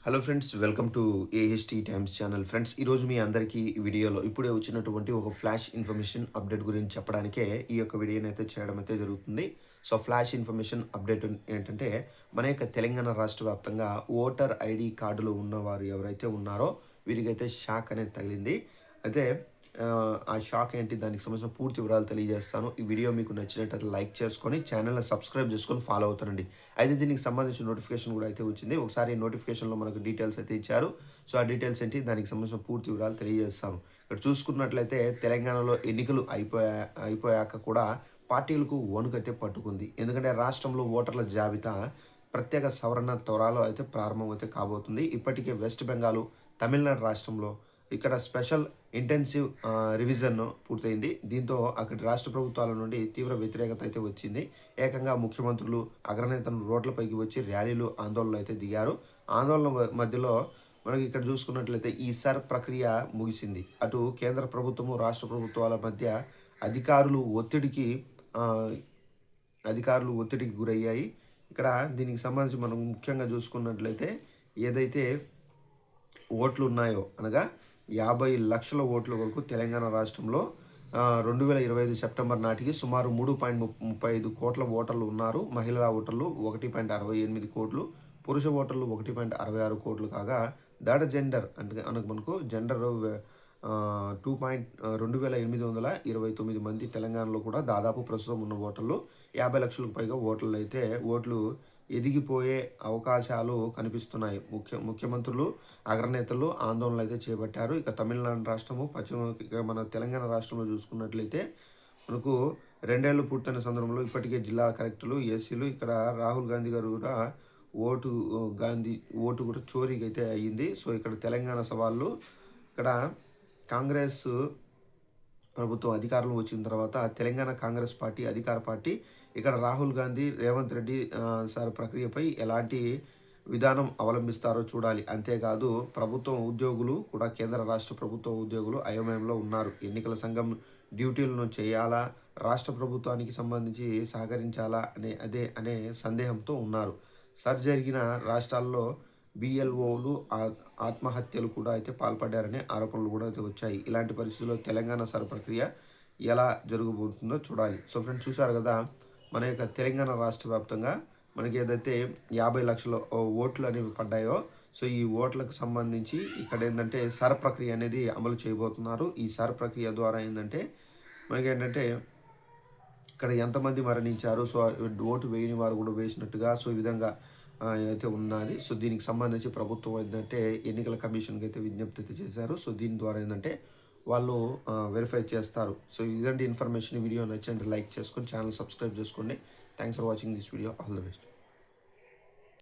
Hello friends, welcome to AHT times channel. Friends, ఈరోజు మీ అందరికీ ఈ వీడియోలో ఇప్పుడే వచ్చినటువంటి ఒక ఫ్లాష్ ఇన్ఫర్మేషన్ అప్డేట్ గురించి చెప్పడానికే ఈ యొక్క వీడియోని అయితే చేయడం అయితే జరుగుతుంది. సో ఫ్లాష్ ఇన్ఫర్మేషన్ అప్డేట్ ఏంటంటే, మన యొక్క తెలంగాణ రాష్ట్ర వ్యాప్తంగా ఓటర్ ఐడి కార్డులు ఉన్నవారు ఎవరైతే ఉన్నారో వీరికైతే షాక్ అనేది తగిలింది. అయితే ఆ షాక్ ఏంటి, దానికి సంబంధించిన పూర్తి వివరాలు తెలియజేస్తాను. ఈ వీడియో మీకు నచ్చినట్లయితే లైక్ చేసుకొని ఛానల్ని సబ్స్క్రైబ్ చేసుకొని ఫాలో అవుతానండి. అయితే దీనికి సంబంధించిన నోటిఫికేషన్ కూడా అయితే వచ్చింది. ఒకసారి నోటిఫికేషన్లో మనకు డీటెయిల్స్ అయితే ఇచ్చారు. సో ఆ డీటెయిల్స్ ఏంటి, దానికి సంబంధించిన పూర్తి వివరాలు తెలియజేస్తాను. ఇక్కడ చూసుకున్నట్లయితే తెలంగాణలో ఎన్నికలు అయిపోయాక కూడా పార్టీలకు వణుకైతే పట్టుకుంది. ఎందుకంటే రాష్ట్రంలో ఓటర్ల జాబితా ప్రత్యేక సవరణ త్వరలో అయితే ప్రారంభం అయితే కాబోతుంది. ఇప్పటికే వెస్ట్ బెంగాల్, తమిళనాడు రాష్ట్రంలో ఇక్కడ స్పెషల్ ఇంటెన్సివ్ రివిజన్ పూర్తయింది. దీంతో అక్కడి రాష్ట్ర ప్రభుత్వాల నుండి తీవ్ర వ్యతిరేకత అయితే వచ్చింది. ఏకంగా ముఖ్యమంత్రులు, అగ్రనేతలు రోడ్లపైకి వచ్చి ర్యాలీలు, ఆందోళనలు అయితే దిగారు. ఆందోళన మధ్యలో మనకి ఇక్కడ చూసుకున్నట్లయితే ఈ సర్ ప్రక్రియ ముగిసింది. అటు కేంద్ర ప్రభుత్వము, రాష్ట్ర ప్రభుత్వాల మధ్య అధికారులు ఒత్తిడికి గురయ్యాయి. ఇక్కడ దీనికి సంబంధించి మనం ముఖ్యంగా చూసుకున్నట్లయితే ఏదైతే ఓట్లు ఉన్నాయో, అనగా 50 లక్షల ఓట్ల వరకు తెలంగాణ రాష్ట్రంలో 2025 సెప్టెంబర్ నాటికి సుమారు 3.35 కోట్ల ఓటర్లు ఉన్నారు. మహిళా ఓటర్లు 1.68 కోట్లు, పురుష ఓటర్లు 1.66 కోట్లు కాగా జెండర్ అంటే మనకు జెండర్ 2829 మంది తెలంగాణలో కూడా దాదాపు ప్రస్తుతం ఉన్న ఓటర్లు 50 లక్షలకు పైగా ఓట్లు ఎదిగిపోయే అవకాశాలు కనిపిస్తున్నాయి. ముఖ్యమంత్రులు, అగ్రనేతలు ఆందోళనలు అయితే చేపట్టారు. ఇక తమిళనాడు రాష్ట్రము, మన తెలంగాణ రాష్ట్రంలో చూసుకున్నట్లయితే మనకు 2 ఏళ్ళు పూర్తయిన సందర్భంలో ఇప్పటికే జిల్లా కలెక్టర్లు, ఏసీలు ఇక్కడ రాహుల్ గాంధీ గారు కూడా ఓటు కూడా చోరీకి అయితే అయ్యింది. సో ఇక్కడ తెలంగాణ సవాళ్ళు, ఇక్కడ కాంగ్రెస్ ప్రభుత్వం అధికారంలో వచ్చిన తర్వాత తెలంగాణ కాంగ్రెస్ పార్టీ అధికార పార్టీ ఇక్కడ రాహుల్ గాంధీ, రేవంత్ రెడ్డి సార్ ప్రక్రియపై ఎలాంటి విధానం అవలంబిస్తారో చూడాలి. అంతేకాదు ప్రభుత్వం ఉద్యోగులు కూడా, కేంద్ర రాష్ట్ర ప్రభుత్వ ఉద్యోగులు అయోమయంలో ఉన్నారు. ఎన్నికల సంఘం డ్యూటీలను చేయాలా, రాష్ట్ర ప్రభుత్వానికి సంబంధించి సహకరించాలా అనే సందేహంతో ఉన్నారు. సర్ జరిగిన రాష్ట్రాల్లో బిఎల్ఓలు ఆత్మహత్యలు కూడా అయితే పాల్పడ్డారనే ఆరోపణలు కూడా అయితే వచ్చాయి. ఇలాంటి పరిస్థితుల్లో తెలంగాణ సర్ ప్రక్రియ ఎలా జరగబోతుందో చూడాలి. సో ఫ్రెండ్స్, చూసారు కదా, మన యొక్క తెలంగాణ రాష్ట్ర వ్యాప్తంగా మనకి ఏదైతే 50 లక్షల ఓట్లు అనేవి పడ్డాయో, సో ఈ ఓట్లకు సంబంధించి ఇక్కడ ఏంటంటే సర్ ప్రక్రియ అనేది అమలు చేయబోతున్నారు. ఈ సర్ ప్రక్రియ ద్వారా ఏంటంటే మనకి ఏంటంటే ఇక్కడ ఎంతమంది మరణించారు, సో ఓటు వేయని వారు కూడా వేసినట్టుగా, సో ఈ విధంగా అయితే ఉన్నది. సో దీనికి సంబంధించి ప్రభుత్వం ఏంటంటే ఎన్నికల కమిషన్కి అయితే విజ్ఞప్తి అయితే చేశారు. సో దీని ద్వారా ఏంటంటే వాళ్ళు వెరిఫై చేస్తారు. సో ఇదండి ఇన్ఫర్మేషన్. వీడియో నచ్చండి లైక్ చేసుకొని ఛానల్ సబ్స్క్రైబ్ చేసుకోండి. Thanks for watching this video. All the best.